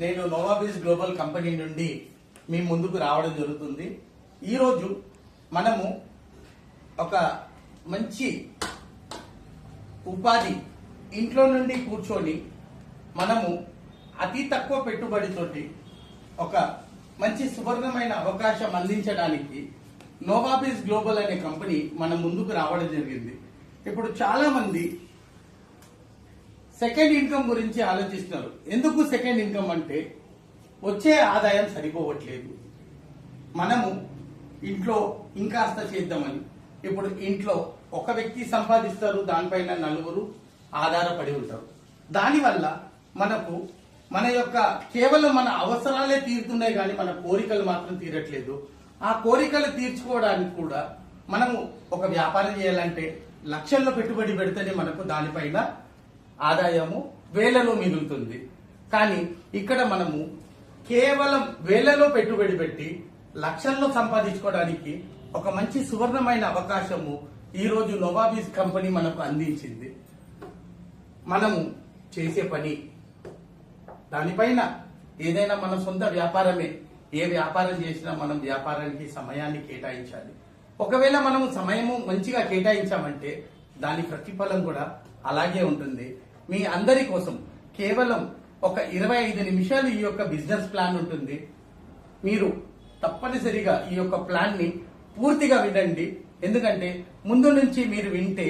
నేను నోవాబిస్ global company నుండి మీ ముందుకు రావడం జరుగుతుంది. ఈరోజు మనము ఒక మంచి ఉపాధి ఇంట్లో నుండి కూర్చొని మనము అతి తక్కువ పెట్టుబడితోటి ఒక మంచి సువర్ణమైన అవకాశం అందించడానికి నోవాబిస్ గ్లోబల్ అనే కంపెనీ మన ముందుకు రావడం జరిగింది. ఇప్పుడు చాలా మంది సెకండ్ ఇన్కమ్ గురించి ఆలోచిస్తున్నారు. ఎందుకు సెకండ్ ఇన్కమ్ అంటే వచ్చే ఆదాయం సరిపోవట్లేదు, మనము ఇంట్లో ఇంకాస్త చేద్దామని. ఇప్పుడు ఇంట్లో ఒక వ్యక్తి సంపాదిస్తారు, దానిపైన నలుగురు ఆధారపడి ఉంటారు. దానివల్ల మనకు మన యొక్క కేవలం మన అవసరాలే తీరుతున్నాయి కానీ మన కోరికలు మాత్రం తీరట్లేదు. ఆ కోరికలు తీర్చుకోవడానికి కూడా మనము ఒక వ్యాపారం చేయాలంటే లక్షల్లో పెట్టుబడి పెడితేనే మనకు దానిపైన ఆదాయము వేలలో మిగులుతుంది. కానీ ఇక్కడ మనము కేవలం వేలలో పెట్టుబడి పెట్టి లక్షల్లో సంపాదించుకోవడానికి ఒక మంచి సువర్ణమైన అవకాశము ఈరోజు నోవాబిస్ కంపెనీ మనకు అందించింది. మనము చేసే పని దానిపైన ఏదైనా మన సొంత వ్యాపారమే, ఏ వ్యాపారం చేసినా మనం వ్యాపారానికి సమయాన్ని కేటాయించాలి. ఒకవేళ మనము సమయము మంచిగా కేటాయించామంటే దాని ప్రతిఫలం కూడా అలాగే ఉంటుంది. మీ అందరి కోసం కేవలం ఒక 25 నిమిషాలు ఈ యొక్క బిజినెస్ ప్లాన్ ఉంటుంది. మీరు తప్పనిసరిగా ఈ యొక్క ప్లాన్ ని పూర్తిగా వినండి. ఎందుకంటే ముందు నుంచి మీరు వింటే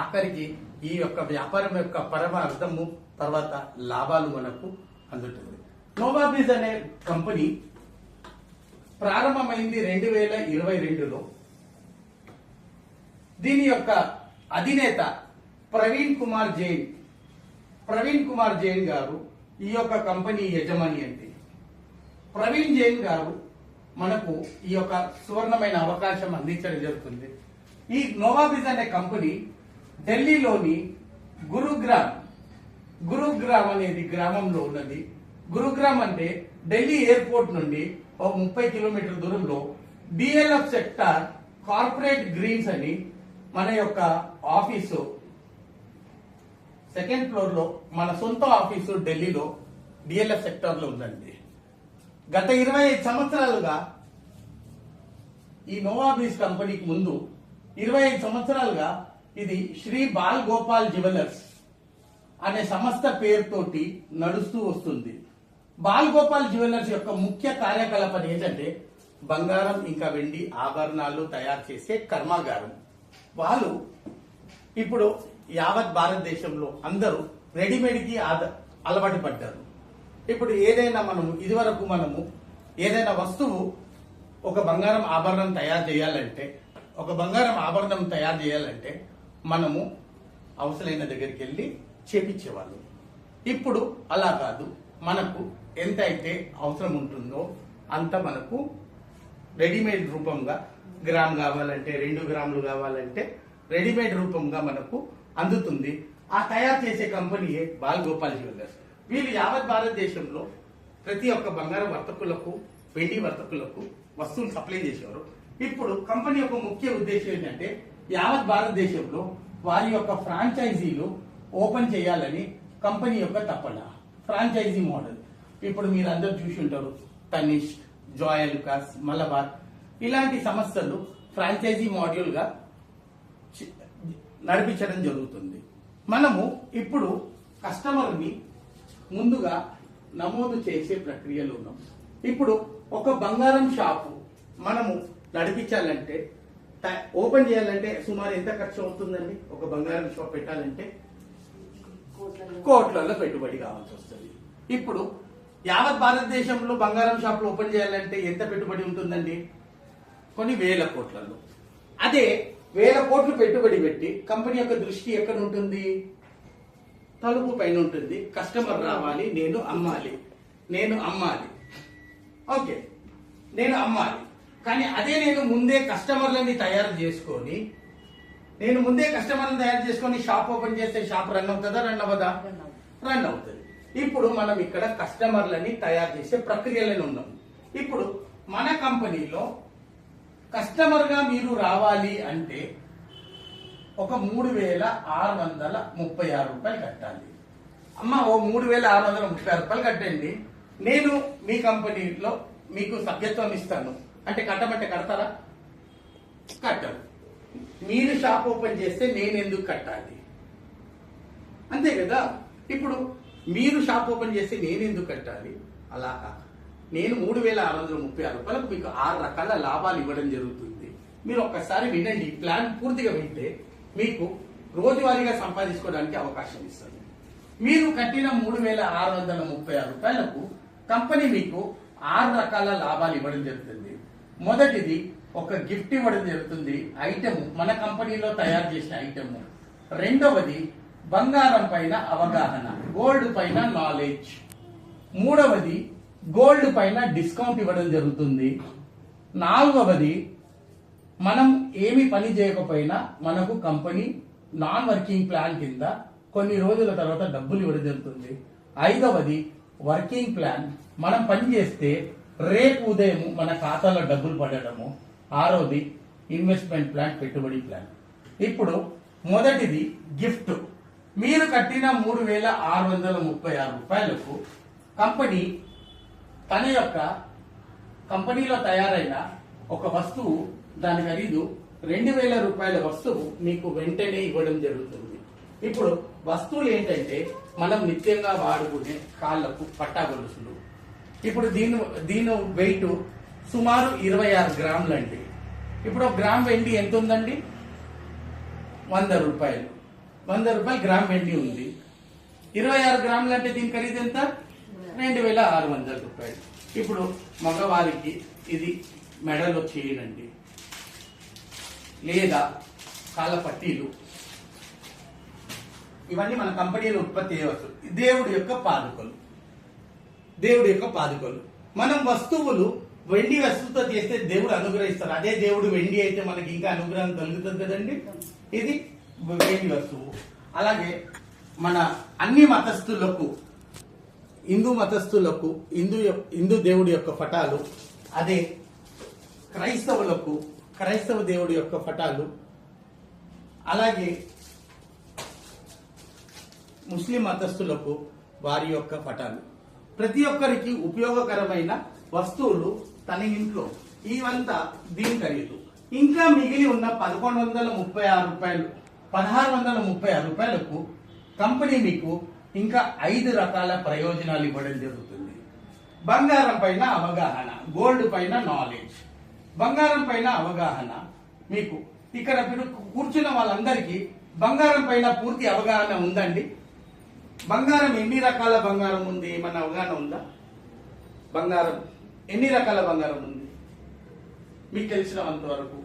ఆఖరికి ఈ యొక్క వ్యాపారం యొక్క పరమ అర్థము తర్వాత లాభాలు మనకు అందుతుంది. నోవాబిస్ అనే కంపెనీ ప్రారంభమైంది 2022లో. దీని యొక్క అధినేత ప్రవీణ్ కుమార్ జైన్ గారు ఈ యొక్క కంపెనీ యజమాని. అంటే ప్రవీణ్ జైన్ గారు మనకు ఈ యొక్క సువర్ణమైన అవకాశం అందించడం జరుగుతుంది. ఈ నోవాబిస్ అనే కంపెనీ ఢిల్లీలోని గురుగ్రామ్ అనేది గ్రామంలో ఉన్నది. గురుగ్రామ్ అంటే ఢిల్లీ ఎయిర్పోర్ట్ నుండి ఒక 30 కిలోమీటర్ల దూరంలో డిఎల్ఎఫ్ సెక్టార్ కార్పొరేట్ గ్రీన్స్ అని మన యొక్క ఆఫీసు సెకండ్ ఫ్లోర్ లో మన సొంత ఆఫీసు ఢిల్లీలో డిఎల్ఎఫ్ సెక్టార్ లో ఉందండి. గత 25 సంవత్సరాలుగా ఈ నోవాబిస్ కంపెనీకి ముందు 25 సంవత్సరాలుగా ఇది శ్రీ బాల్ గోపాల్ జ్యువెలర్స్ అనే సంస్థ పేరుతోటి నడుస్తూ వస్తుంది. బాల్ గోపాల్ జ్యువెలర్స్ యొక్క ముఖ్య కార్యకలాపం ఏంటంటే బంగారం ఇంకా వెండి ఆభరణాలు తయారు చేసే కర్మాగారం. వాళ్ళు ఇప్పుడు యావత్ భారతదేశంలో అందరూ రెడీమేడ్ కి అలవాటు పడ్డారు. ఇప్పుడు ఏదైనా ఇదివరకు మనము ఏదైనా వస్తువు ఒక బంగారం ఆభరణం తయారు చేయాలంటే మనము అవసరమైన దగ్గరికి వెళ్ళి చేపించేవాళ్ళు. ఇప్పుడు అలా కాదు, మనకు ఎంత అయితే అవసరం ఉంటుందో అంత మనకు రెడీమేడ్ రూపంగా గ్రామ్ కావాలంటే 2 గ్రాములు కావాలంటే రెడీమేడ్ రూపంగా మనకు అందుతుంది. ఆ తయారు చేసే కంపెనీయే బాల్ గోపాల్ జ్యువెలర్స్. వీళ్ళు యావత్ భారతదేశంలో ప్రతి ఒక్క బంగారం వర్తకులకు వెండి వర్తకులకు వస్తువులు సప్లై చేసేవారు. ఇప్పుడు కంపెనీ యొక్క ముఖ్య ఉద్దేశం ఏంటంటే యావత్ భారతదేశంలో వారి యొక్క ఫ్రాంచైజీలు ఓపెన్ చేయాలని కంపెనీ యొక్క తపన. ఫ్రాంచైజీ మోడల్ ఇప్పుడు మీరు అందరూ చూసి ఉంటారు. తనిష్క్, జోయలుకాస్, మలబార్ ఇలాంటి సంస్థలు ఫ్రాంచైజీ మోడ్యూల్ గా నడిపించడం జరుగుతుంది. మనము ఇప్పుడు కస్టమర్ ని ముందుగా నమోదు చేసే ప్రక్రియలో ఉన్నాం. ఇప్పుడు ఒక బంగారం షాపు మనము నడిపించాలంటే ఓపెన్ చేయాలంటే సుమారు ఎంత ఖర్చు అవుతుందండి? ఒక బంగారం షాప్ పెట్టాలంటే కోట్లలో పెట్టుబడి కావాల్సి వస్తుంది. ఇప్పుడు యావత్ భారతదేశంలో బంగారం షాపులు ఓపెన్ చేయాలంటే ఎంత పెట్టుబడి ఉంటుందండి? కొన్ని వేల కోట్లలో. అదే 1000 కోట్లు పెట్టుబడి పెట్టి కంపెనీ యొక్క దృష్టి ఎక్కడ ఉంటుంది? తలుపు పైన ఉంటుంది. కస్టమర్ రావాలి, నేను అమ్మాలి. ఓకే, నేను అమ్మాలి. కానీ అదే నేను ముందే కస్టమర్లని తయారు చేసుకొని షాప్ ఓపెన్ చేస్తే షాప్ రన్ అవుతుందా? రన్ అవుతుంది. ఇప్పుడు మనం ఇక్కడ కస్టమర్లని తయారు చేసే ప్రక్రియలను ఉన్నాం. ఇప్పుడు మన కంపెనీలో కస్టమర్ గా మీరు రావాలి అంటే ఒక 3,636 రూపాయలు కట్టాలి. అమ్మ ఓ 3,630 రూపాయలు కట్టండి, నేను మీ కంపెనీలో మీకు సభ్యత్వం ఇస్తాను అంటే కట్టమంటే కడతారా? కట్టరు. మీరు షాప్ ఓపెన్ చేస్తే నేను ఎందుకు కట్టాలి? అంతే కదా. ఇప్పుడు మీరు షాప్ ఓపెన్ చేస్తే నేను ఎందుకు కట్టాలి? అలా కాక నేను 3,636 రూపాయలకు మీకు 6 రకాల లాభాలు ఇవ్వడం జరుగుతుంది. మీరు ఒక్కసారి వినండి, ప్లాన్ పూర్తిగా వింటే మీకు రోజువారీగా సంపాదించుకోవడానికి అవకాశం ఇస్తుంది. మీరు కట్టిన 3,636 రూపాయలకు కంపెనీ మీకు 6 రకాల లాభాలు ఇవ్వడం జరుగుతుంది. మొదటిది ఒక గిఫ్ట్ ఇవ్వడం జరుగుతుంది, ఐటమ్, మన కంపెనీలో తయారు చేసిన ఐటమ్. రెండవది బంగారం పైన అవగాహన, గోల్డ్ పైన నాలెడ్జ్. మూడవది గోల్డ్ పైన డిస్కౌంట్ ఇవ్వడం జరుగుతుంది. నాలుగవది మనం ఏమి పని చేయకపోయినా మనకు కంపెనీ నాన్ వర్కింగ్ ప్లాన్ కింద కొన్ని రోజుల తర్వాత డబ్బులు ఇవ్వడం జరుగుతుంది. ఐదవది వర్కింగ్ ప్లాన్, మనం పని చేస్తే రేపు ఉదయం మన ఖాతాలో డబ్బులు పడడము. ఆరోది ఇన్వెస్ట్మెంట్ ప్లాన్, పెట్టుబడి ప్లాన్. ఇప్పుడు మొదటిది గిఫ్ట్. మీరు కట్టిన 3,636 రూపాయలకు కంపెనీ తన యొక్క కంపెనీలో తయారైన ఒక వస్తువు, దాని ఖరీదు 2,000 రూపాయల వస్తువు మీకు వెంటనే ఇవ్వడం జరుగుతుంది. ఇప్పుడు వస్తువులు ఏంటంటే మనం నిత్యంగా వాడుకునే కాళ్లకు పట్టా గొలుసులు. ఇప్పుడు దీని వెయిట్ సుమారు 26 గ్రాములు అండి. ఇప్పుడు ఒక గ్రామ్ వెండి ఎంత ఉందండి? 100 రూపాయలు. 100 రూపాయలు గ్రామ్ వెండి ఉంది. 26 గ్రాములు అంటే దీని ఖరీదు ఎంత? 2,600 రూపాయలు. ఇప్పుడు మగవారికి ఇది మెడలో చేయనండి, లేదా కాళ్ళ పట్టీలు, ఇవన్నీ మన కంపెనీలో ఉత్పత్తి చేయవచ్చు. దేవుడి యొక్క పాదుకలు, దేవుడి యొక్క పాదుకలు. మనం వస్తువులు వెండి వస్తువుతో చేస్తే దేవుడు అనుగ్రహిస్తారు. అదే దేవుడు వెండి అయితే మనకి ఇంకా అనుగ్రహం కలుగుతుంది కదండి. ఇది వెండి వస్తువు. అలాగే మన అన్ని మతస్థులకు, హిందూ మతస్థులకు హిందూ దేవుడి యొక్క పటాలు, అదే క్రైస్తవులకు క్రైస్తవ దేవుడి యొక్క పటాలు, అలాగే ముస్లిం మతస్థులకు వారి యొక్క పటాలు. ప్రతి ఒక్కరికి ఉపయోగకరమైన వస్తువులు తన ఇంట్లో, ఇవంతా దీని ఖరీదు. ఇంకా మిగిలి ఉన్న 1,136 రూపాయలు, 1,636 రూపాయలకు కంపెనీ మీకు ఇంకా 5 రకాల ప్రయోజనాలు ఇవ్వడం జరుగుతుంది. బంగారం పైన అవగాహన, గోల్డ్ పైన నాలెడ్జ్. బంగారం పైన అవగాహన, మీకు ఇక్కడ మీరు కూర్చున్న వాళ్ళందరికీ బంగారం పైన పూర్తి అవగాహన ఉందండి. బంగారం ఎన్ని రకాల బంగారం ఉంది ఏమన్నా అవగాహన ఉందా? బంగారం ఎన్ని రకాల బంగారం ఉంది మీకు తెలిసినంత వరకు?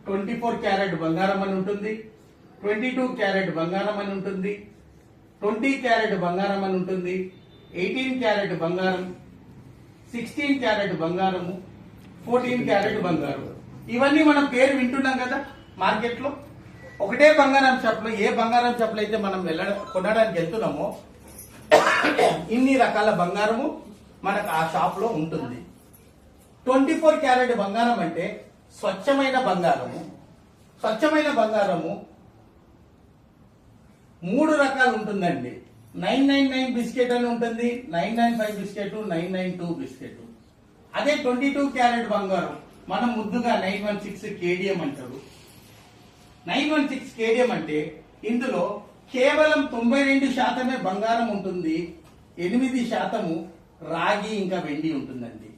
24 క్యారెట్ బంగారం అని ఉంటుంది, 22 క్యారెట్ బంగారం అని ఉంటుంది, 20 క్యారెట్ బంగారం అని ఉంటుంది, 18 క్యారెట్ బంగారం, 16 క్యారెట్ బంగారము, 14 క్యారెట్ బంగారం. ఇవన్నీ మనం పేరు వింటున్నాం కదా మార్కెట్ లో. ఒకటే బంగారం షాప్ లో, ఏ బంగారం షాప్ లో అయితే మనం కొనడానికి వెళ్తున్నామో ఇన్ని రకాల బంగారము మనకు ఆ షాప్ లో ఉంటుంది. 24 క్యారెట్ బంగారం అంటే స్వచ్ఛమైన బంగారము. స్వచ్ఛమైన బంగారము 3 రకాలు ఉంటుందండి. 999 బిస్కెట్ అని ఉంటుంది, 995 బిస్కెట్, 992 బిస్కెట్. అదే 22 క్యారెట్ బంగారం మనం ముద్దుగా 916 కేడిఎం అంటారు. 916 కేడిఎం అంటే ఇందులో కేవలం 92% బంగారం ఉంటుంది, 8% రాగి ఇంకా వెండి ఉంటుందండి.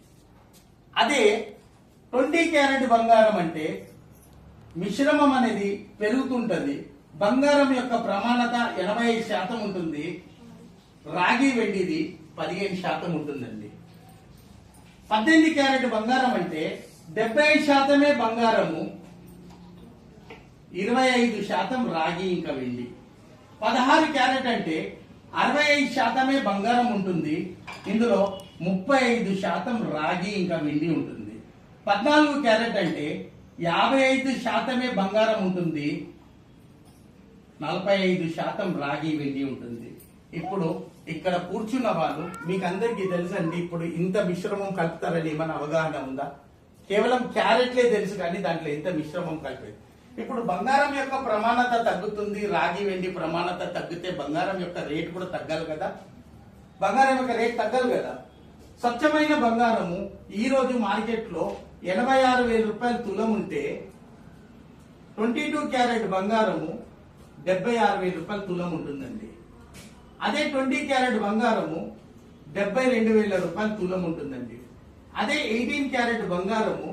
అదే 20 క్యారెట్ బంగారం అంటే మిశ్రమం అనేది పెరుగుతుంటది, బంగారం యొక్క ప్రమాణత 85% ఉంటుంది, రాగి వెండిది 15% ఉంటుందండి. 18 క్యారెట్ బంగారం అంటే 75% బంగారము, 25% రాగి ఇంకా వెండి. 16 క్యారెట్ అంటే 65% బంగారం ఉంటుంది, ఇందులో 35% రాగి ఇంకా వెండి ఉంటుంది. 14 క్యారెట్ అంటే 55% బంగారం ఉంటుంది, 45% రాగి వెండి ఉంటుంది. ఇప్పుడు ఇక్కడ కూర్చున్న వాళ్ళు మీకు అందరికీ తెలుసండి, ఇప్పుడు ఇంత మిశ్రమం కలుపుతారని ఏమైనా అవగాహన ఉందా? కేవలం క్యారెట్లే తెలుసు కానీ దాంట్లో ఎంత మిశ్రమం కలిపేది. ఇప్పుడు బంగారం యొక్క ప్రమాణత తగ్గుతుంది, రాగి వెండి ప్రమాణత తగ్గితే బంగారం యొక్క రేట్ కూడా తగ్గాలి కదా, బంగారం యొక్క రేట్ తగ్గాలి కదా. స్వచ్ఛమైన బంగారము ఈ రోజు మార్కెట్ లో 86,000 రూపాయలు తులం ఉంటే 22 క్యారెట్ బంగారము 76,000 రూపాయలు తులం ఉంటుందండి. అదే 20 క్యారెట్ బంగారము 72,000 రూపాయలు తులం ఉంటుందండి. అదే 18 క్యారెట్ బంగారము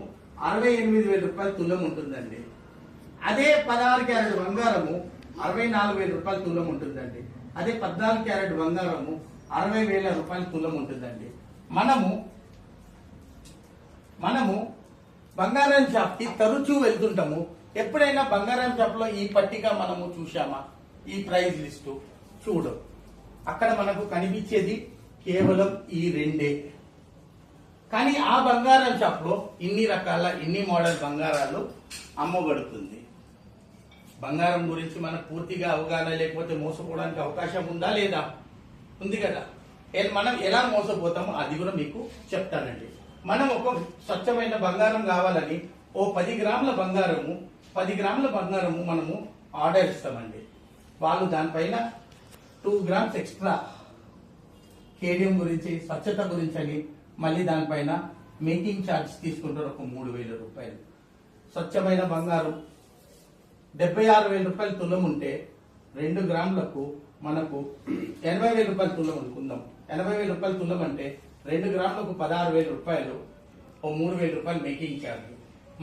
68,000 రూపాయలు తులం ఉంటుందండి. అదే 16 క్యారెట్ బంగారము 64,000 రూపాయలు తులం ఉంటుందండి. అదే 14 క్యారెట్ బంగారము 60,000 రూపాయలు తులం ఉంటుందండి. మనము బంగారం షాప్ కి తరచూ వెళ్తుంటాము. ఎప్పుడైనా బంగారం షాప్ లో ఈ పట్టిక మనము చూశామా? ఈ ప్రైస్ లిస్టు చూడం. అక్కడ మనకు కనిపించేది కేవలం ఈ రెండే. కానీ ఆ బంగారం షాప్ లో ఇన్ని మోడల్ బంగారాలు అమ్మబడుతుంది. బంగారం గురించి మనకు పూర్తిగా అవగాహన లేకపోతే మోసపోవడానికి అవకాశం ఉందా లేదా? ఉంది కదా. మనం ఎలా మోసపోతామో అది కూడా మీకు చెప్తానండి. మనం ఒక స్వచ్ఛమైన బంగారం కావాలని ఓ 10 గ్రాముల బంగారము మనము ఆర్డర్ ఇస్తామండి. వాళ్ళు దానిపైన 2 గ్రామ్స్ ఎక్స్ట్రా కేడియం గురించి, స్వచ్ఛత గురించి అని మళ్ళీ దానిపైన మేకింగ్ ఛార్జ్ తీసుకుంటారు, ఒక 3,000 రూపాయలు. స్వచ్ఛమైన బంగారం 76,000 రూపాయలు తులం ఉంటే 2 గ్రాములకు మనకు 80,000 రూపాయలు తులం అనుకుందాం. 80,000 రూపాయలు తులం అంటే 2 గ్రాములకు 16,000 రూపాయలు, ఓ 3,000 రూపాయలు మేకింగ్ ఛార్జ్.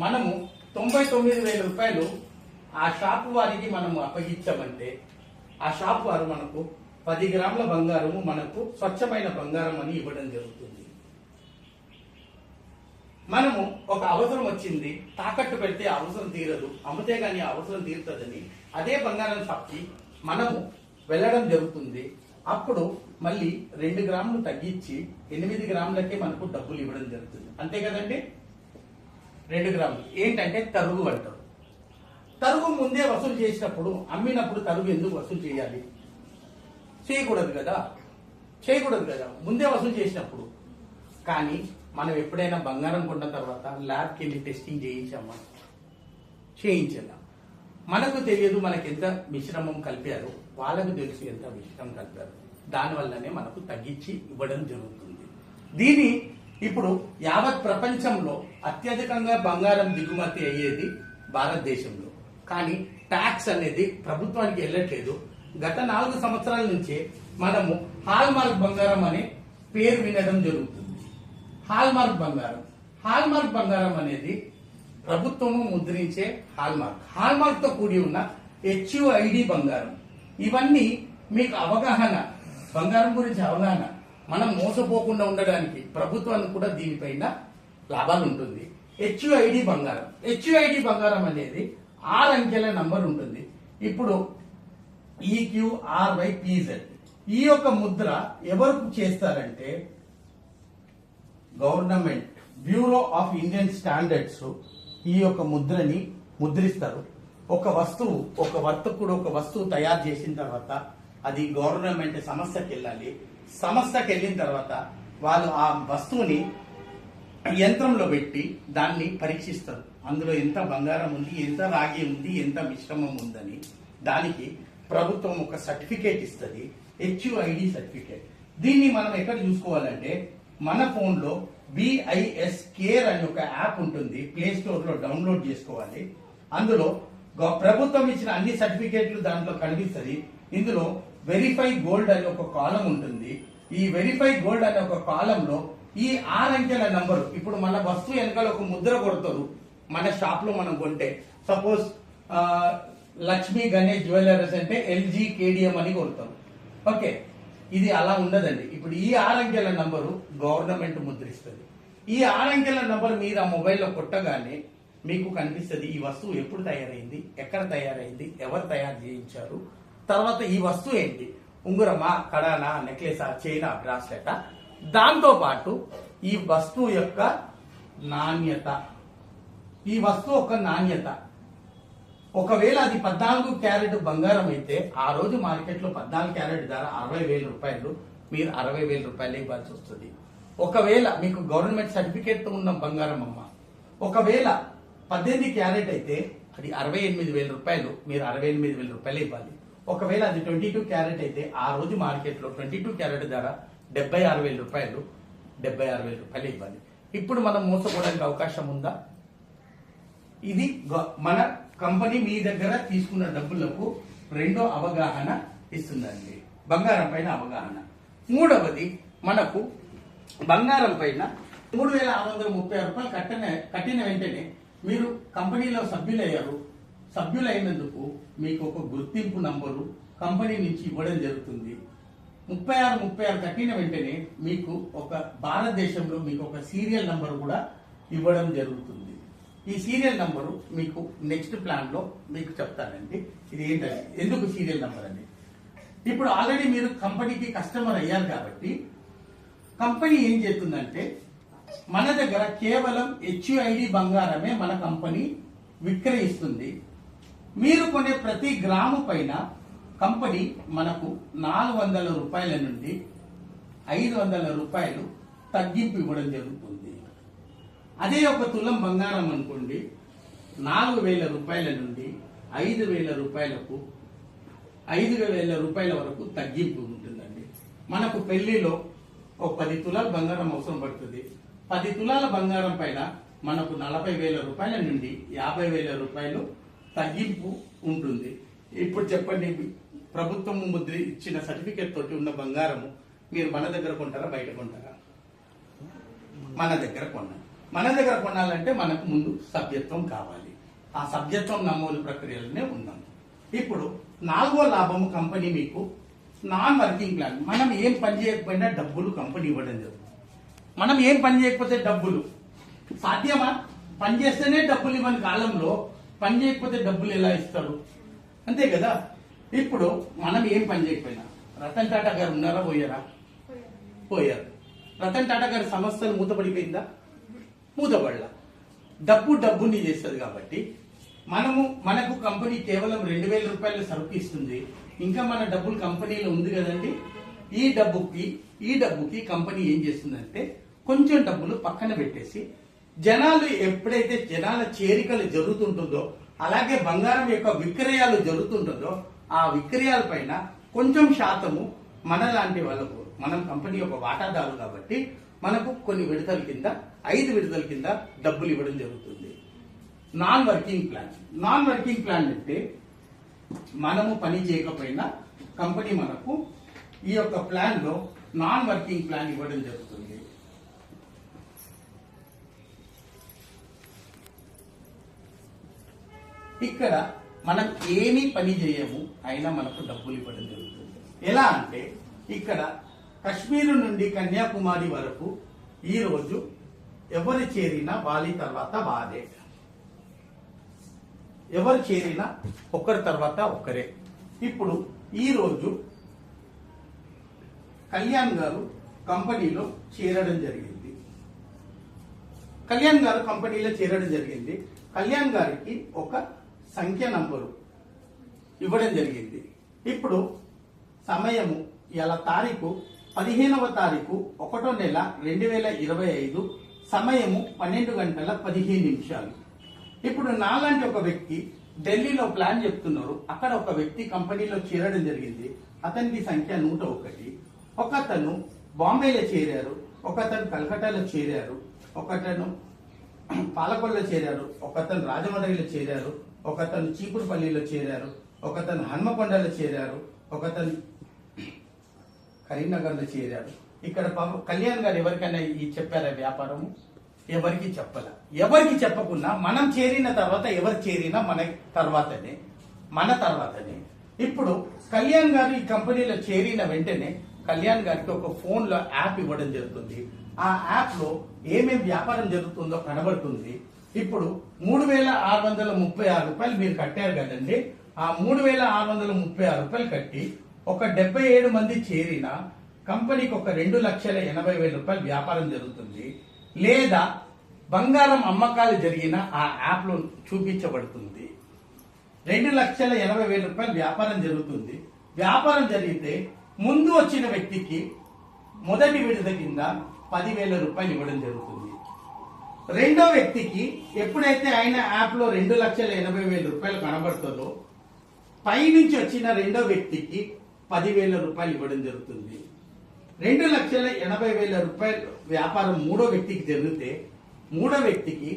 మనము 99,000 రూపాయలు ఆ షాపు వారికి మనము అప్పగించామంటే ఆ షాపు వారు మనకు 10 గ్రాముల బంగారము మనకు స్వచ్ఛమైన బంగారం అని ఇవ్వడం జరుగుతుంది. మనము ఒక అవసరం వచ్చింది, తాకట్టు పెడితే అవసరం తీరదు, అమ్మితే గానీ అవసరం తీరుతుందని అదే బంగారం షాప్కి మనము వెళ్ళడం జరుగుతుంది. అప్పుడు మళ్ళీ 2 గ్రాములు తగ్గించి 8 గ్రాములకే మనకు డబ్బులు ఇవ్వడం జరుగుతుంది. అంతే కదండి. 2 గ్రాములు ఏంటంటే తరుగు అంటారు. తరుగు ముందే వసూలు చేసినప్పుడు, అమ్మినప్పుడు తరుగు ఎందుకు వసూలు చేయాలి? చేయకూడదు కదా. ముందే వసూలు చేసినప్పుడు. కానీ మనం ఎప్పుడైనా బంగారం కొన్న తర్వాత ల్యాబ్కి వెళ్ళి టెస్టింగ్ చేయించామా? చేయించాలా? మనకు తెలియదు మనకి ఎంత మిశ్రమం కలిపారు, వాళ్ళకు తెలుసు ఎంత మిశ్రమం కలిపారు. దానివల్లనే మనకు తగ్గించి ఇవ్వడం జరుగుతుంది. దీని ఇప్పుడు యావత్ ప్రపంచంలో అత్యధికంగా బంగారం దిగుమతి అయ్యేది భారతదేశంలో. కానీ ట్యాక్స్ అనేది ప్రభుత్వానికి వెళ్ళట్లేదు. గత 4 సంవత్సరాల నుంచే మనము హాల్మార్క్ బంగారం అనే పేరు వినడం జరుగుతుంది. హాల్మార్క్ బంగారం అనేది ప్రభుత్వము ముద్రించే హాల్మార్క్ తో కూడి ఉన్న HUID బంగారం. ఇవన్నీ మీకు అవగాహన, బంగారం గురించి అవగాహన, మనం మోసపోకుండా ఉండడానికి ప్రభుత్వానికి కూడా దీనిపైన లాభాలు ఉంటుంది. HUID బంగారం అనేది 6 అంకెల నంబర్ ఉంటుంది. ఇప్పుడు EQRYPZ ఈ యొక్క ముద్ర ఎవరు చేస్తారంటే government bureau of Indian standards ఈ యొక్క ముద్రని ముద్రిస్తారు. ఒక వర్తకుడు ఒక వస్తువు తయారు చేసిన తర్వాత అది గవర్నమెంట్ సంస్థకి వెళ్ళాలి. సంస్థకి వెళ్ళిన తర్వాత వాళ్ళు ఆ వస్తువుని యంత్రంలో పెట్టి దాన్ని పరీక్షిస్తారు. అందులో ఎంత బంగారం ఉంది, ఎంత రాగి ఉంది, ఎంత మిశ్రమం ఉందని. దానికి ప్రభుత్వం ఒక సర్టిఫికేట్ ఇస్తుంది, HUID సర్టిఫికేట్. దీన్ని మనం ఎక్కడ చూసుకోవాలంటే మన ఫోన్ లో BIS కేర్ అనే ఒక యాప్ ఉంటుంది, ప్లే స్టోర్ లో డౌన్లోడ్ చేసుకోవాలి. అందులో ప్రభుత్వం ఇచ్చిన అన్ని సర్టిఫికేట్లు దాంట్లో కనిపిస్తుంది. ఇందులో వెరిఫై గోల్డ్ అనే ఒక కాలం ఉంటుంది. ఈ వెరిఫై గోల్డ్ అనే ఒక కాలంలో ఈ 6 అంకెల నంబరు, ఇప్పుడు మన వస్తువు వెనకాల ఒక ముద్ర కొడతారు. మన షాప్ లో మనం కొంటే సపోజ్ లక్ష్మీ గణేష్ జ్యువెలర్స్ అంటే LG KDM అని కొడతాం. ఓకే, ఇది అలా ఉండదండి. ఇప్పుడు ఈ 6 అంకెల నంబరు గవర్నమెంట్ ముద్రిస్తుంది. ఈ 6 అంకెల నంబర్ మీరు ఆ మొబైల్లో కొట్టగానే మీకు కనిపిస్తుంది ఈ వస్తువు ఎప్పుడు తయారైంది, ఎక్కడ తయారైంది, ఎవరు తయారు చేయించారు, తర్వాత ఈ వస్తువు ఏంటి, ఉంగురమా, కడానా, నెక్లెసా, చైనా, బ్రాస్లెటా, దాంతో పాటు ఈ వస్తువు యొక్క నాణ్యత, ఒకవేళ అది 14 క్యారెట్ బంగారం అయితే ఆ రోజు మార్కెట్ లో 14 క్యారెట్ ధర 60,000 రూపాయలు, మీరు 60,000 రూపాయలు ఇవ్వాల్సి వస్తుంది. ఒకవేళ మీకు గవర్నమెంట్ సర్టిఫికేట్ తో ఉన్న బంగారం అమ్మ, ఒకవేళ 18 క్యారెట్ అయితే అది 68,000 రూపాయలు, మీరు 68,000 రూపాయలు ఇవ్వాలి. ఒకవేళ అది 22 క్యారెట్ అయితే ఆ రోజు మార్కెట్లో 22 క్యారెట్ ధర 76,000 రూపాయలు, 76,000 రూపాయలు ఇవ్వాలి. ఇప్పుడు మనం మోసపోవడానికి అవకాశం ఉందా? ఇది మన కంపెనీ మీ దగ్గర తీసుకున్న డబ్బులకు రెండో అవగాహన ఇస్తుందండి, బంగారం పైన అవగాహన. మూడవది, మనకు బంగారం పైన 3,636 రూపాయలు కట్టిన వెంటనే మీరు కంపెనీలో సభ్యులయ్యారు. సభ్యులైనందుకు మీకు ఒక గుర్తింపు నంబరు కంపెనీ నుంచి ఇవ్వడం జరుగుతుంది. 36 కట్టిన వెంటనే మీకు ఒక భారతదేశంలో మీకు ఒక సీరియల్ నంబర్ కూడా ఇవ్వడం జరుగుతుంది. ఈ సీరియల్ నంబరు మీకు నెక్స్ట్ ప్లాన్ లో మీకు చెప్తానండి. ఇది ఏంటంటే ఎందుకు సీరియల్ నంబర్ అండి. ఇప్పుడు ఆల్రెడీ మీరు కంపెనీకి కస్టమర్ అయ్యారు కాబట్టి కంపెనీ ఏం చేస్తుందంటే మన దగ్గర కేవలం HUID బంగారమే మన కంపెనీ విక్రయిస్తుంది. మీరు కొనే ప్రతి గ్రాము పైన కంపెనీ మనకు 400 రూపాయల నుండి 500 రూపాయలు తగ్గింపు ఇవ్వడం జరుగుతుంది. అదే ఒక తులం బంగారం అనుకోండి, 4,000 రూపాయల నుండి 5,000 రూపాయలకు 5,000 రూపాయల వరకు తగ్గింపు ఉంటుందండి. మనకు పెళ్లిలో ఒక 10 తులాల బంగారం అవసరం పడుతుంది. 10 తులాల బంగారం పైన మనకు 40,000 రూపాయల నుండి 50,000 రూపాయలు తగ్గింపు ఉంటుంది. ఇప్పుడు చెప్పండి, ప్రభుత్వం ముద్ర ఇచ్చిన సర్టిఫికేట్ తోటి ఉన్న బంగారము మీరు మన దగ్గర కొంటారా, బయట కొంటారా? మన దగ్గర కొనాలి. మన దగ్గర కొనాలంటే మనకు ముందు సభ్యత్వం కావాలి. ఆ సభ్యత్వం నమోదు ప్రక్రియలోనే ఉన్నాం. ఇప్పుడు 4వ లాభము కంపెనీ మీకు నాన్ వర్కింగ్ ప్లాన్. మనం ఏం పని చేయకపోయినా డబ్బులు కంపెనీ ఇవ్వడం జరుగుతుంది. మనం ఏం పని చేయకపోతే డబ్బులు సాధ్యమా? పని చేస్తేనే డబ్బులు ఇవ్వని కాలంలో పని చేయకపోతే డబ్బులు ఎలా ఇస్తారు? అంతే కదా. ఇప్పుడు మనం ఏం పని చేయకపోయినా, రతన్ టాటా గారు ఉన్నారా, పోయారా? పోయారు. రతన్ టాటా గారి సంస్థలు మూతపడిపోయిందా? మూతపడలా. డబ్బుని చేస్తుంది కాబట్టి మనకు కంపెనీ కేవలం 2,000 రూపాయలు సరుకు ఇస్తుంది. ఇంకా మన డబ్బులు కంపెనీలో ఉంది కదండి. ఈ డబ్బుకి కంపెనీ ఏం చేస్తుందంటే కొంచెం డబ్బులు పక్కన పెట్టేసి ఎప్పుడైతే జనాల చేరికలు జరుగుతుంటుందో, అలాగే బంగారం యొక్క విక్రయాలు జరుగుతుంటుందో ఆ విక్రయాల పైన కొంచెం శాతము మనలాంటి వాళ్ళకు, మనం కంపెనీ యొక్క వాటాదారు కాబట్టి మనకు కొన్ని విడతల కింద 5 విడతల కింద డబ్బులు ఇవ్వడం జరుగుతుంది. నాన్ వర్కింగ్ ప్లాన్ అంటే మనము పని చేయకపోయినా కంపెనీ మనకు ఈ యొక్క ప్లాన్ లో నాన్ వర్కింగ్ ప్లాన్ ఇవ్వడం జరుగుతుంది. ఇక్కడ మనం ఏమీ పని చేయము అయినా మనకు డబ్బులు ఇవ్వడం జరుగుతుంది. ఎలా అంటే ఇక్కడ కశ్మీర్ నుండి కన్యాకుమారి వరకు ఈ రోజు ఎవరు చేరినా వాలి తర్వాత వాదే, ఎవరు చేరినా ఒకరి తర్వాత ఒకరే. ఇప్పుడు ఈ రోజు కళ్యాణ్ గారు కంపెనీలో చేరడం జరిగింది. కళ్యాణ్ గారికి ఒక సంఖ్య నంబరు ఇవ్వడం జరిగింది. ఇప్పుడు సమయము ఇలా తారీఖు 15వ తారీఖు 1వ నెల 2025, సమయము 12:15. ఇప్పుడు నాలాంటి ఒక వ్యక్తి ఢిల్లీలో ప్లాన్ చెప్తున్నారు. అక్కడ ఒక వ్యక్తి కంపెనీలో చేరడం జరిగింది. అతనికి సంఖ్య 101. ఒకతను బాంబేలో చేరారు, ఒకతను కలకట్టాలో చేరారు, ఒకతను పాలకొల్లో చేరారు, ఒకతను రాజమండ్రిలో చేరారు, ఒకతను చీపురుపల్లిలో చేరారు, ఒకతను హన్మకొండలో చేరారు, ఒకతను కరీంనగర్లో చేరారు. ఇక్కడ కళ్యాణ్ గారు ఎవరికైనా ఈ చెప్పారా వ్యాపారము? ఎవరికి చెప్పాల. ఎవరికి చెప్పకుండా మనం చేరిన తర్వాత ఎవరు చేరినా మన తర్వాతనే. ఇప్పుడు కళ్యాణ్ గారు ఈ కంపెనీలో చేరిన వెంటనే కళ్యాణ్ గారికి ఒక ఫోన్ లో యాప్ ఇవ్వడం జరుగుతుంది. ఆ యాప్ లో ఏమేమి వ్యాపారం జరుగుతుందో కనబడుతుంది. ఇప్పుడు 3,636 రూపాయలు మీరు కట్టారు కదండి. ఆ 3,636 రూపాయలు కట్టి ఒక 77 మంది చేరిన కంపెనీకి ఒక 2,80,000 రూపాయలు వ్యాపారం జరుగుతుంది. లేదా బంగారం అమ్మకాలు జరిగిన ఆ యాప్ లో చూపించబడుతుంది. 2,80,000 రూపాయలు వ్యాపారం జరుగుతుంది. వ్యాపారం జరిగితే ముందు వచ్చిన వ్యక్తికి మొదటి విడత కింద 10,000 రూపాయలు ఇవ్వడం జరుగుతుంది. రెండో వ్యక్తికి ఎప్పుడైతే ఆయన యాప్ లో 2,80,000 రూపాయలు కనబడుతుందో పైనుంచి వచ్చిన రెండో వ్యక్తికి 10,000 రూపాయలు ఇవ్వడం జరుగుతుంది. 2,80,000 రూపాయలు వ్యాపారం మూడో వ్యక్తికి జరిగితే మూడో వ్యక్తికి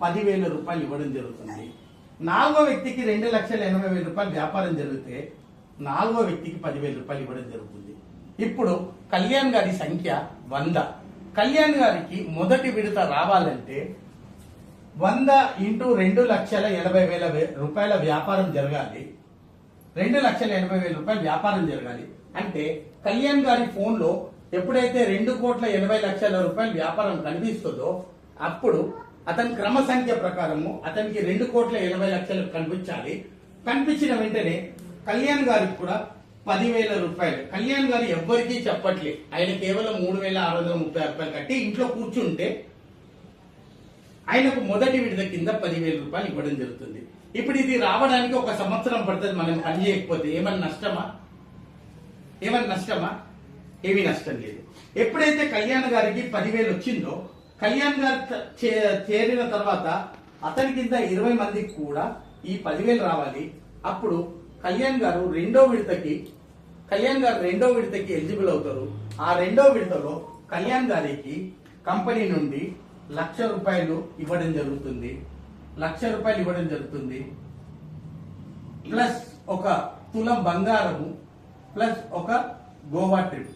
10,000 రూపాయలు ఇవ్వడం జరుగుతుంది. నాలుగో వ్యక్తికి 2,80,000 రూపాయలు వ్యాపారం జరిగితే నాలుగో వ్యక్తికి 10,000 రూపాయలు ఇవ్వడం జరుగుతుంది. ఇప్పుడు కళ్యాణ్ గారి సంఖ్య 100. కళ్యాణ్ గారికి మొదటి విడత రావాలంటే 100 ఇంటూ 2,80,000 రూపాయల వ్యాపారం జరగాలి. 2,80,000 రూపాయల వ్యాపారం జరగాలి అంటే కళ్యాణ్ గారి ఫోన్ లో ఎప్పుడైతే 2,80,00,000 రూపాయల వ్యాపారం కనిపిస్తుందో అప్పుడు అతని క్రమ సంఖ్య ప్రకారము అతనికి 2,80,00,000 కనిపించాలి. కనిపించిన వెంటనే కళ్యాణ్ గారికి కూడా 10,000 రూపాయలు. కళ్యాణ్ గారు ఎవ్వరికీ చెప్పట్లే, ఆయన కేవలం 3,630 రూపాయలు కట్టి ఇంట్లో కూర్చుంటే ఆయనకు మొదటి విడత కింద 10,000 రూపాయలు ఇవ్వడం జరుగుతుంది. ఇప్పుడు ఇది రావడానికి 1 సంవత్సరం పడుతుంది. మనం పని చేయకపోతే ఏమన్నా నష్టమా? ఏమీ నష్టం లేదు. ఎప్పుడైతే కళ్యాణ్ గారికి 10,000 వచ్చిందో కళ్యాణ్ గారు చేరిన తర్వాత అతని కింద 20 మందికి కూడా ఈ 10,000 రావాలి. అప్పుడు కళ్యాణ్ గారు రెండో విడతకి ఎలిజిబుల్ అవుతారు. ఆ రెండో విడతలో కళ్యాణ్ గారికి కంపెనీ నుండి 1,00,000 రూపాయలు ఇవ్వడం జరుగుతుంది. 1,00,000 రూపాయలు ఇవ్వడం జరుగుతుంది. ప్లస్ 1 తులం బంగారము ప్లస్ 1 గోవా ట్రిప్.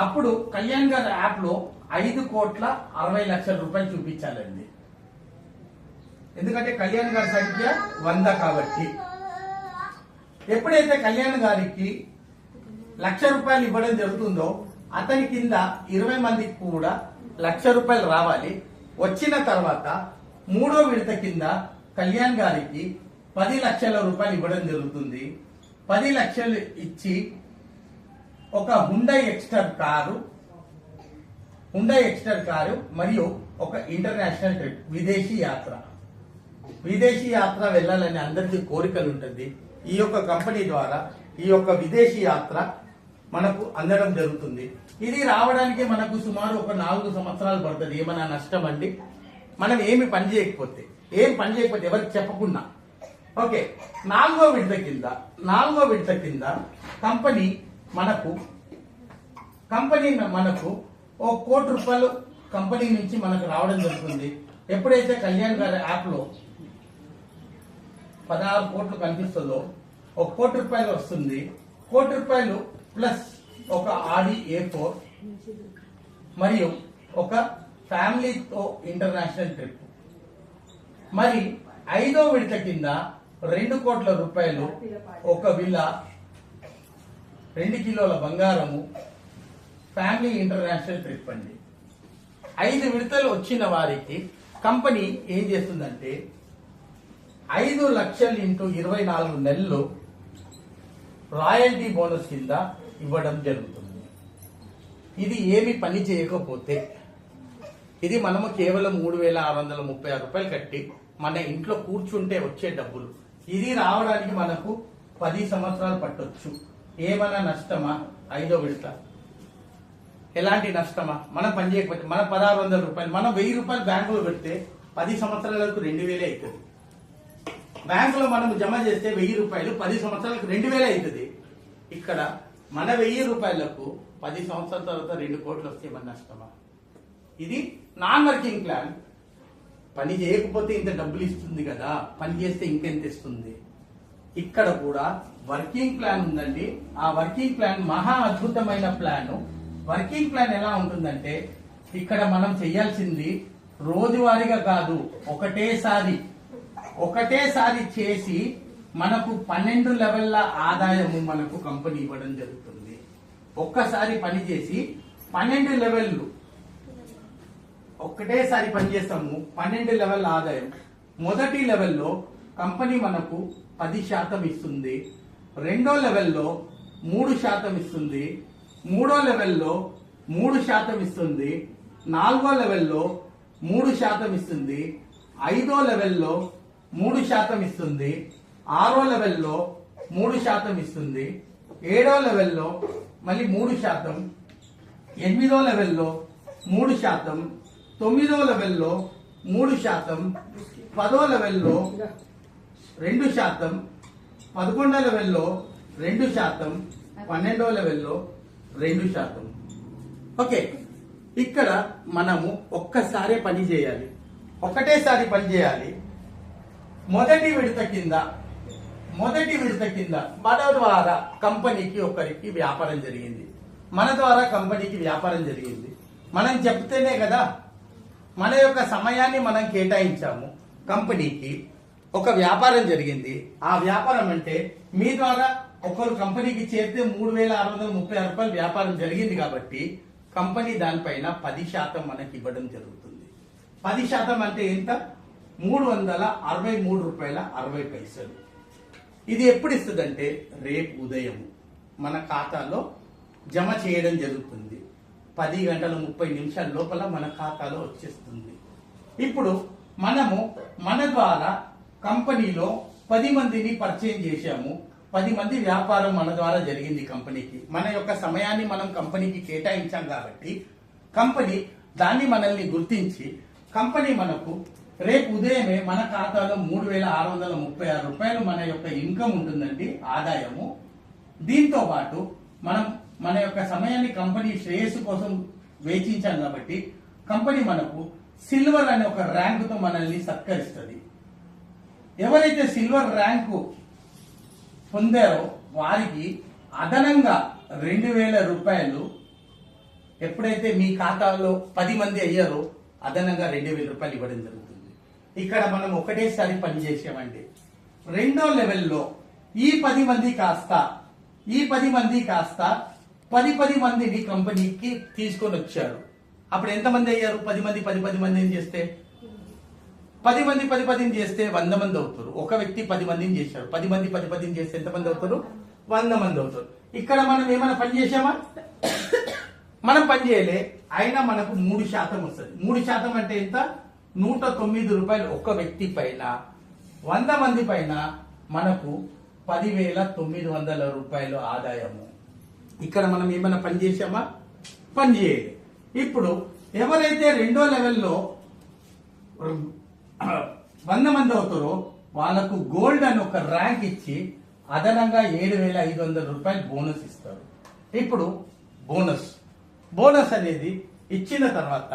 అప్పుడు కళ్యాణ్ గారి యాప్ లో 5,60,00,000 రూపాయలు చూపించాలండి. ఎందుకంటే కళ్యాణ్ గారి సంఖ్య 100 కాబట్టి. ఎప్పుడైతే కళ్యాణ్ గారికి 1,00,000 రూపాయలు ఇవ్వడం జరుగుతుందో అతని కింద 20 మందికి కూడా 1,00,000 రూపాయలు రావాలి. వచ్చిన తర్వాత మూడో విడత కింద కళ్యాణ్ గారికి 10,00,000 రూపాయలు ఇవ్వడం జరుగుతుంది. 10,00,000 ఇచ్చి ఒక హుండై ఎక్స్టర్ కారు మరియు ఒక ఇంటర్నేషనల్ ట్రిప్, విదేశీ యాత్ర వెళ్ళాలని అందరికీ కోరికలు ఉంటుంది. ఈ యొక్క కంపెనీ ద్వారా ఈ యొక్క విదేశీ యాత్ర మనకు అందడం జరుగుతుంది. ఇది రావడానికి మనకు సుమారు 4 సంవత్సరాలు పడుతుంది. ఏమైనా నష్టం అండి? మనం ఏమి పని చేయకపోతే ఎవరికి చెప్పకుండా. ఓకే, నాలుగో విడత కింద కంపెనీ మనకు 1 కోటి రూపాయలు కంపెనీ నుంచి మనకు రావడం జరుగుతుంది. ఎప్పుడైతే కళ్యాణ్ గారి యాప్ లో 16 కోట్లు కనిపిస్తుందో 1 కోటి రూపాయలు వస్తుంది. 1 కోటి రూపాయలు ప్లస్ ఒక ఆడి A4 మరియు ఒక ఫ్యామిలీతో ఇంటర్నేషనల్ ట్రిప్. మరి 5వ విడత కింద 2 కోట్ల రూపాయలు, ఒక విల్లా, 2 కిలోల బంగారము, ఫ్యామిలీ ఇంటర్నేషనల్ ట్రిప్ అండి. 5 విడతలు వచ్చిన వారికి కంపెనీ ఏం చేస్తుందంటే 5 లక్షలు ఇంటూ 24 నెలలు రాయల్టీ బోనస్ కింద ఇవ్వడం జరుగుతుంది. ఇది ఏమి పని చేయకపోతే ఇది మనము కేవలం 3,636 రూపాయలు కట్టి మన ఇంట్లో కూర్చుంటే వచ్చే డబ్బులు. ఇది రావడానికి మనకు 10 సంవత్సరాలు పట్టొచ్చు. ఏమైనా నష్టమా? 5వ విడత ఎలాంటి నష్టమా? మనం పని చేయకపోతే మన 1,600 రూపాయలు, మనం 1,000 రూపాయలు బ్యాంకులో పెడితే 10 సంవత్సరాలకు 2,000 అవుతుంది. బ్యాంకులో మనం జమ చేస్తే 1,000 రూపాయలు 10 సంవత్సరాలకు 2,000 అవుతుంది. ఇక్కడ మన 1,000 రూపాయలకు 10 సంవత్సరాల తర్వాత 2 కోట్లు వస్తే మన నష్టమా? ఇది నాన్ వర్కింగ్ ప్లాన్. పని చేయకపోతే ఇంత డబ్బులు ఇస్తుంది కదా, పని చేస్తే ఇంకెంత ఇస్తుంది. ఇక్కడ కూడా వర్కింగ్ ప్లాన్ ఉందండి. ఆ వర్కింగ్ ప్లాన్ మహా అద్భుతమైన ప్లాన్. వర్కింగ్ ప్లాన్ ఎలా ఉంటుందంటే ఇక్కడ మనం చేయాల్సింది రోజువారీగా కాదు, ఒకటేసారి చేసి మనకు 12 లెవెల్ల ఆదాయము మనకు కంపెనీ ఇవ్వడం జరుగుతుంది. ఒక్కసారి పని చేసి 12 లెవెల్లు ఒక్కటేసారి పనిచేస్తాము. 12 లెవెల్ ఆదాయం. మొదటి లెవెల్లో కంపెనీ మనకు 10% ఇస్తుంది. రెండో లెవెల్లో 3% ఇస్తుంది. మూడో లెవెల్లో 3% ఇస్తుంది. 4వ లెవెల్లో 3% ఇస్తుంది. 5వ లెవెల్లో 3% ఇస్తుంది. 6వ లెవెల్లో 3% ఇస్తుంది. 7వ లెవెల్లో మళ్ళీ 3%, 8వ లెవెల్లో 3%, 9వ లెవెల్లో 3%, 10వ లెవెల్లో 2%, 11వ లెవెల్లో 2%, 12వ లెవెల్లో 2%. ఓకే, ఇక్కడ మనము ఒక్కసారే పని చేయాలి, ఒకటేసారి పని చేయాలి. మొదటి విడత కింద మన ద్వారా కంపెనీకి ఒకరికి వ్యాపారం జరిగింది, మన ద్వారా కంపెనీకి వ్యాపారం జరిగింది. మనం చెప్తేనే కదా, మన యొక్క సమయాన్ని మనం కేటాయించాము, కంపెనీకి ఒక వ్యాపారం జరిగింది. ఆ వ్యాపారం అంటే మీ ద్వారా ఒకరు కంపెనీకి చేరితే 3,636 రూపాయలు వ్యాపారం జరిగింది కాబట్టి కంపెనీ దానిపైన 10% మనకి ఇవ్వడం జరుగుతుంది. 10% అంటే ఎంత? 363 రూపాయల 60 పైసలు. ఇది ఎప్పుడు ఇస్తుందంటే రేపు ఉదయం మన ఖాతాలో జమ చేయడం జరుగుతుంది. 10 గంటల 30 నిమిషాల లోపల మన ఖాతాలో వచ్చేస్తుంది. ఇప్పుడు మనము మన ద్వారా కంపెనీలో 10 మందిని పరిచయం చేశాము, 10 మంది వ్యాపారం మన ద్వారా జరిగింది కంపెనీకి. మన యొక్క సమయాన్ని మనం కంపెనీకి కేటాయించాం కాబట్టి కంపెనీ దాన్ని మనల్ని గుర్తించి కంపెనీ మనకు రేపు ఉదయమే మన ఖాతాలో 3,636 రూపాయలు మన యొక్క ఇన్కమ్ ఉంటుందండి, ఆదాయము. దీంతో పాటు మనం మన యొక్క సమయాన్ని కంపెనీ శ్రేయస్సు కోసం వేచించాం కాబట్టి కంపెనీ మనకు సిల్వర్ అనే ఒక ర్యాంకుతో మనల్ని సత్కరిస్తుంది. ఎవరైతే సిల్వర్ ర్యాంకు పొందారో వారికి అదనంగా 2,000 రూపాయలు, ఎప్పుడైతే మీ ఖాతాలో 10 మంది అయ్యారో అదనంగా 2,000 రూపాయలు ఇవ్వడం జరుగుతుంది. ఇక్కడ మనం ఒకటేసారి పని చేసామండి. రెండో లెవెల్లో ఈ 10 మంది కాస్త 10 మందిని కంపెనీకి తీసుకొని వచ్చారు. అప్పుడు ఎంతమంది అయ్యారు? 10 మందిని చేస్తే 10 మందిని చేస్తే 100 మంది అవుతారు. ఒక వ్యక్తి 10 మందిని చేశారు. 10 మందిని చేస్తే ఎంతమంది అవుతారు? 100 మంది అవుతారు. ఇక్కడ మనం ఏమైనా పని చేసామా? మనం పని చేయలే, అయినా మనకు 3% వస్తుంది. 3% అంటే ఎంత? 109 రూపాయలు. ఒక వ్యక్తి పైన 100 మంది పైన మనకు 10,900 రూపాయలు ఆదాయము. ఇక్కడ మనం ఏమైనా పని చేసామా? పని చేయలేదు. ఇప్పుడు ఎవరైతే రెండో లెవెల్లో 100 మంది అవుతారో వాళ్ళకు గోల్డ్ అని ఒక ర్యాంక్ ఇచ్చి అదనంగా 7,500 రూపాయలు బోనస్ ఇస్తారు. ఇప్పుడు బోనస్ అనేది ఇచ్చిన తర్వాత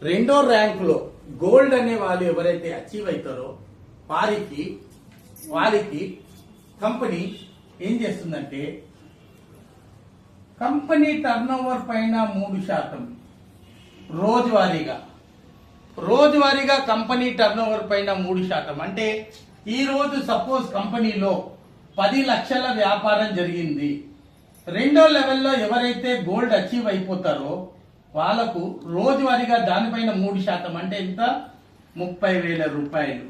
రెండో ర్యాంకులో గోల్డ్ అనే వాళ్ళు ఎవరైతే అచీవ్ అవుతారో వారికి కంపెనీ ఏం చేస్తుందంటే కంపెనీ టర్నోవర్ పైన 3% రోజువారీగా కంపెనీ టర్నోవర్ పైన 3%. అంటే ఈ రోజు సపోజ్ కంపెనీలో 10 లక్షల వ్యాపారం జరిగింది. రెండో లెవెల్లో ఎవరైతే గోల్డ్ అచీవ్ అయిపోతారో వాళ్ళకు రోజువారీగా దానిపైన 3% అంటే ఎంత? 30,000 రూపాయలు.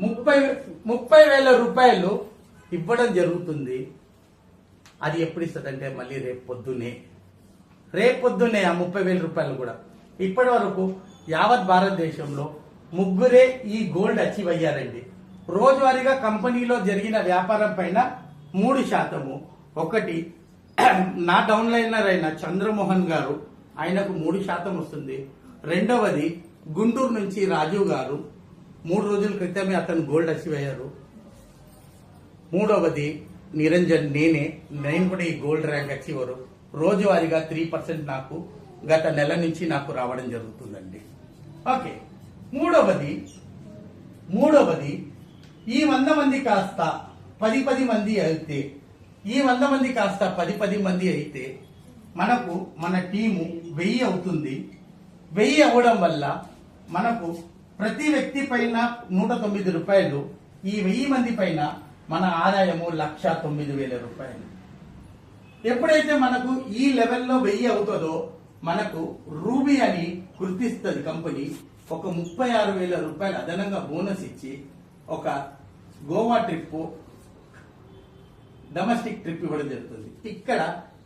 30,000 రూపాయలు ఇవ్వడం జరుగుతుంది. అది ఎప్పుడు ఇస్తుందంటే మళ్ళీ రేపు పొద్దున్నే ఆ 30,000 రూపాయలు కూడా. ఇప్పటి వరకు యావత్ భారతదేశంలో 3 ఈ గోల్డ్ అచీవ్ అయ్యారండి. రోజువారీగా కంపెనీలో జరిగిన వ్యాపారం పైన 3%. ఒకటి నా డౌన్లైనర్ అయిన చంద్రమోహన్ గారు, ఆయనకు 3% వస్తుంది. రెండవది గుంటూరు నుంచి రాజు గారు, 3 రోజుల క్రితమే అతను గోల్డ్ అచీవ్ అయ్యారు. మూడవది నిరంజన్, నేను కూడా ఈ గోల్డ్ ర్యాంక్ అచీవర్. రోజువారీగా 3% నాకు గత నెల నుంచి నాకు రావడం జరుగుతుందండి. ఓకే, మూడవది ఈ 100 మంది కాస్త 10 మంది అయితే, ఈ 100 మంది కాస్త 10 మంది అయితే మనకు మన టీము 1000 అవుతుంది. 1000 అవ్వడం వల్ల మనకు ప్రతి వ్యక్తి పైన 109 రూపాయలు. ఈ 1000 మంది పైన మన ఆదాయము 1,09,000 రూపాయలు. ఎప్పుడైతే మనకు ఈ లెవెల్లో 1000 అవుతుందో మనకు రూబీ అని గుర్తిస్తుంది కంపెనీ. ఒక 36,000 రూపాయలు అదనంగా బోనస్ ఇచ్చి ఒక గోవా ట్రిప్, డొమెస్టిక్ ట్రిప్ ఇవ్వడం జరుగుతుంది. ఇక్కడ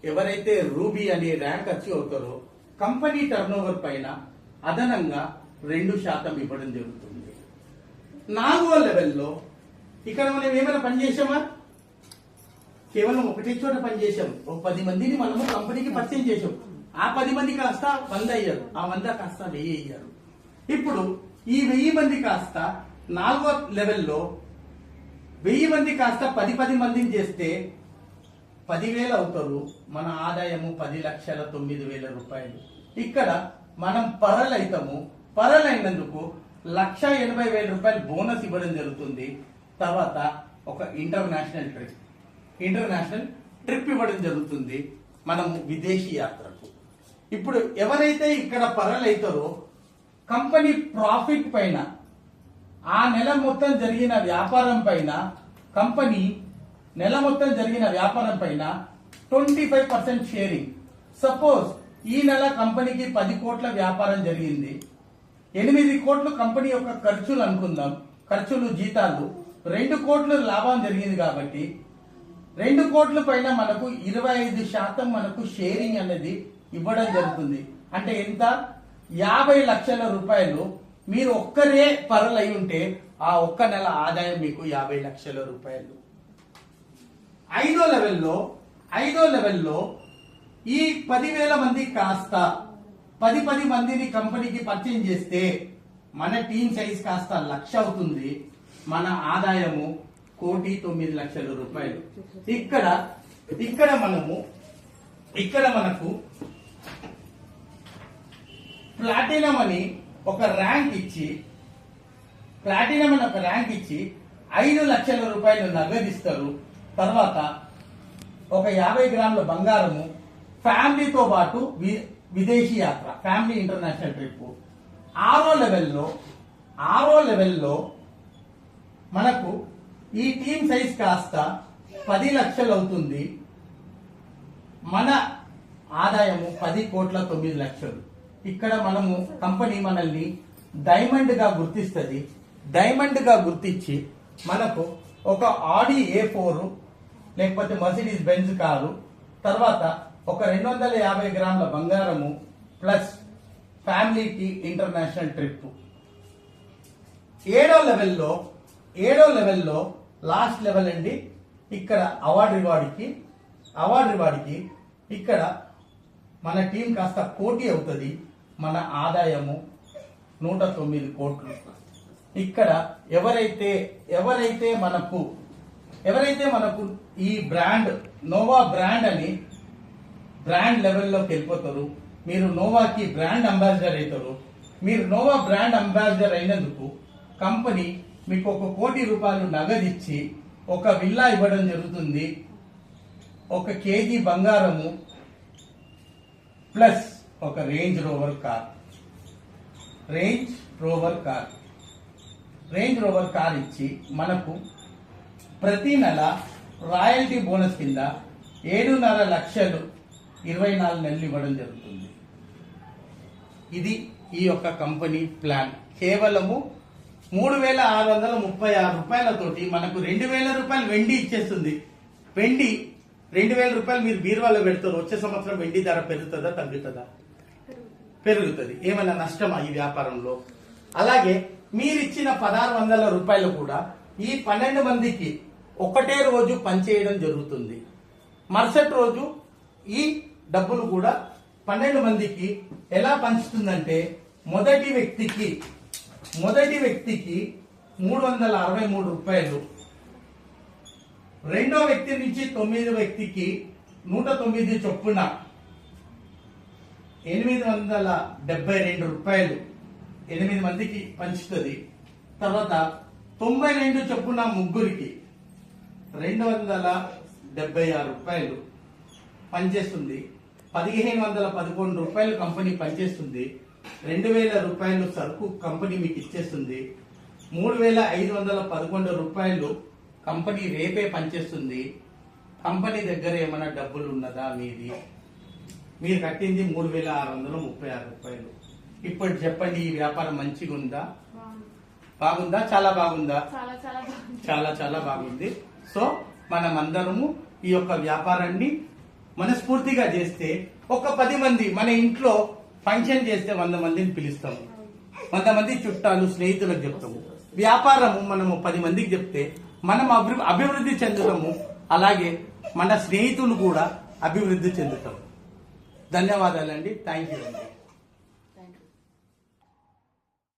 ఎవరైతే రూబీ అనే ర్యాంక్ అచీవ్ అవుతారో కంపెనీ టర్నోవర్ పైన అదనంగా 2% ఇవ్వడం జరుగుతుంది. 4వ లెవెల్లో ఇక్కడ మనం ఏమైనా పని చేసామా? కేవలం ఒకటే చోట పని చేసాం. ఒక 10 మందిని మనము కంపెనీకి పరిచయం చేసాం. ఆ 10 మంది కాస్త 100 అయ్యారు, ఆ 100 కాస్త 1000 అయ్యారు. ఇప్పుడు ఈ 1000 మంది కాస్త 4వ లెవెల్లో 1000 మంది కాస్త 10 మందిని చేస్తే 10,000 అవుతారు. మన ఆదాయము 10,09,000 రూపాయలు. ఇక్కడ మనం పరలైతాము. పరలైనందుకు 1,80,000 రూపాయలు బోనస్ ఇవ్వడం జరుగుతుంది. తర్వాత ఒక ఇంటర్నేషనల్ ట్రిప్ ఇవ్వడం జరుగుతుంది మనము విదేశీ యాత్రకు. ఇప్పుడు ఎవరైతే ఇక్కడ పరలైతారో కంపెనీ ప్రాఫిట్ పైన, ఆ నెల మొత్తం జరిగిన వ్యాపారం పైన, కంపెనీ నెల మొత్తం జరిగిన వ్యాపారం పైన 25% షేరింగ్. సపోజ్ ఈ నెల కంపెనీకి 10 కోట్ల వ్యాపారం జరిగింది, 8 కోట్లు కంపెనీ యొక్క ఖర్చులు అనుకుందాం, ఖర్చులు జీతాలు, 2 కోట్లు లాభం జరిగింది కాబట్టి 2 కోట్ల పైన మనకు 25% మనకు షేరింగ్ అనేది ఇవ్వడం జరుగుతుంది. అంటే ఎంత? 50 లక్షల రూపాయలు. మీరు ఒక్కరే పరలై ఉంటే ఆ ఒక్క నెల ఆదాయం మీకు 50 లక్షల రూపాయలు. ఐదో లెవెల్లో ఈ 10,000 మంది కాస్త 10 మందిని కంపెనీకి పరిచయం చేస్తే మన టీం సైజ్ కాస్త 1,00,000 అవుతుంది. మన ఆదాయము 1,09,00,000 రూపాయలు. ఇక్కడ మనకు ప్లాటినం అని ఒక ర్యాంక్ ఇచ్చి 5 లక్షల రూపాయలు నగదిస్తారు. తర్వాత ఒక 50 గ్రాముల బంగారము, ఫ్యామిలీతో పాటు విదేశీ యాత్ర, ఫ్యామిలీ ఇంటర్నేషనల్ ట్రిప్. ఆరో లెవెల్లో మనకు ఈ టీమ్ సైజ్ కాస్త 10 లక్షలు అవుతుంది. మన ఆదాయము 10,09,00,000. ఇక్కడ మనము కంపెనీ మనల్ని డైమండ్ గా గుర్తిస్తుంది. డైమండ్ గా గుర్తించి మనకు ఒక ఆడి A4 లేకపోతే మర్సిడీస్ బెంజ్ కారు, తర్వాత ఒక 250 గ్రాముల బంగారము ప్లస్ ఫ్యామిలీకి ఇంటర్నేషనల్ ట్రిప్. ఏడో లెవెల్లో లాస్ట్ లెవెల్ అండి. ఇక్కడ అవార్డు రివార్డుకి ఇక్కడ మన టీం కాస్త 1 కోటి అవుతుంది. మన ఆదాయము 109 కోట్లు. ఇక్కడ ఎవరైతే మనకు ఈ బ్రాండ్ నోవా బ్రాండ్ అని బ్రాండ్ లెవెల్లోకి వెళ్ళిపోతారు. మీరు నోవాకి బ్రాండ్ అంబాసిడర్ అవుతారు. మీరు నోవా బ్రాండ్ అంబాసిడర్ అయినందుకు కంపెనీ మీకు 1 కోటి రూపాయలు నగదిచ్చి ఒక విల్లా ఇవ్వడం జరుగుతుంది. 1 కేజీ బంగారము ప్లస్ ఒక రేంజ్ రోవర్ కార్ ఇచ్చి మనకు ప్రతి నెల రాయల్టీ బోనస్ కింద 7.5 లక్షలు 24 నెలలు ఇవ్వడం జరుగుతుంది. ఇది ఈ యొక్క కంపెనీ ప్లాన్. కేవలము 3,636 రూపాయలతోటి మనకు 2,000 రూపాయలు వెండి ఇచ్చేస్తుంది. వెండి 2,000 రూపాయలు మీరు బీరువాలో పెడతారు. వచ్చే సంవత్సరం వెండి ధర పెరుగుతుందా తగ్గుతుందా? పెరుగుతుంది. ఏమైనా నష్టమా ఈ వ్యాపారంలో? అలాగే మీరిచ్చిన 1,600 రూపాయలు కూడా ఈ 12 మందికి ఒకటే రోజు పనిచేయడం జరుగుతుంది. మరుసటి రోజు ఈ డబ్బులు కూడా 12 మందికి ఎలా పంచుతుందంటే మొదటి వ్యక్తికి 363 రూపాయలు, రెండో వ్యక్తి నుంచి 9 వ్యక్తికి 109 చొప్పున 872 రూపాయలు 8 మందికి పంచుతుంది. తర్వాత 92 చొప్పున ముగ్గురికి 276 రూపాయలు పనిచేస్తుంది. 1,511 రూపాయలు కంపెనీ పనిచేస్తుంది. 2,000 రూపాయలు సరుకు కంపెనీ మీకు ఇచ్చేస్తుంది. 3,511 రూపాయలు కంపెనీ రేపే పనిచేస్తుంది. కంపెనీ దగ్గర ఏమైనా డబ్బులు ఉన్నదా? మీరు కట్టింది 3,636 రూపాయలు. ఇప్పుడు చెప్పండి, ఈ వ్యాపారం మంచిగా ఉందా? బాగుందా? చాలా బాగుందా? చాలా బాగుంది. సో మనమందరము ఈ యొక్క వ్యాపారాన్ని మనస్ఫూర్తిగా చేస్తే ఒక 10 మంది మన ఇంట్లో ఫంక్షన్ చేస్తే 100 మందిని పిలుస్తాము. 100 మంది చుట్టాలు స్నేహితులకు చెప్తాము. వ్యాపారము మనము 10 మందికి చెప్తే మనం అభివృద్ధి చెందుతాము. అలాగే మన స్నేహితులు కూడా అభివృద్ధి చెందుతాము. ధన్యవాదాలండి. థ్యాంక్ యూ అండి.